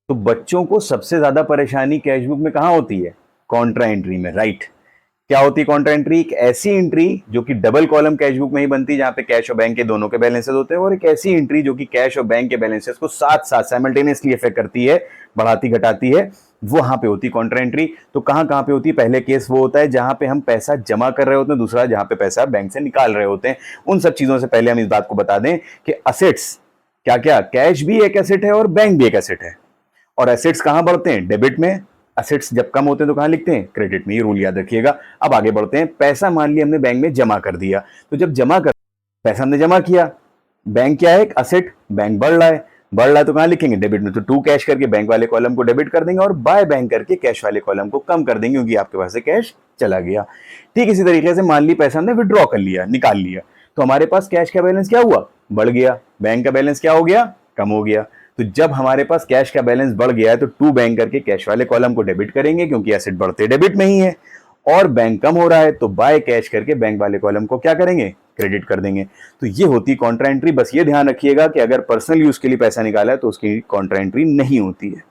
तो बच्चों को सबसे ज्यादा परेशानी कैशबुक में कहां होती है? कॉन्ट्रा एंट्री में, राइट। क्या होती है कॉन्ट्रा एंट्री? एक ऐसी एंट्री जो कि डबल कॉलम कैशबुक में ही बनती है, जहां पे कैश और बैंक के दोनों के बैलेंसेस होते हैं, और एक ऐसी एंट्री जो कि कैश और बैंक के बैलेंसेस को साथ साथ साइमल्टेनियसली इफेक्ट करती है, बढ़ाती घटाती है, वहां पे होती है कॉन्ट्रा एंट्री। तो कहां कहां पे होती है? पहले केस वो होता है जहां पे हम पैसा जमा कर रहे होते हैं, दूसरा जहां पे पैसा बैंक से निकाल रहे होते हैं। उन सब चीजों से पहले हम इस बात को बता दें कि असेट्स क्या क्या, कैश भी एक एसेट है और बैंक भी एक एसेट है। और एसेट्स कहां बढ़ते हैं? डेबिट में। एसेट्स जब कम होते हैं तो कहां लिखते हैं? क्रेडिट में। ये रूल याद रखिएगा। अब आगे बढ़ते हैं। पैसा मान लिया हमने बैंक में जमा कर दिया, तो जब जमा कर, पैसा हमने जमा किया, बैंक क्या है? एक असेट, बैंक बढ़ रहा है, बढ़ रहा है तो कहां लिखेंगे? डेबिट में। तो टू कैश करके बैंक वाले कॉलम को डेबिट कर देंगे और बाय बैंक करके कैश वाले कॉलम को कम कर देंगे, क्योंकि आपके पास से कैश चला गया। ठीक इसी तरीके से मान ली पैसा हमने विड्रॉ कर लिया, निकाल लिया, तो हमारे पास कैश का बैलेंस क्या हुआ? बढ़ गया। बैंक का बैलेंस क्या हो गया? कम हो गया। तो जब हमारे पास कैश का बैलेंस बढ़ गया है तो टू बैंक करके कैश वाले कॉलम को डेबिट करेंगे, क्योंकि एसेट बढ़ते डेबिट में ही है, और बैंक कम हो रहा है तो बाय कैश करके बैंक वाले कॉलम को क्या करेंगे? क्रेडिट कर देंगे। तो ये होती कॉन्ट्रा एंट्री। बस ये ध्यान रखिएगा कि अगर पर्सनल यूज के लिए पैसा निकाला है तो उसकी कॉन्ट्रा एंट्री नहीं होती है।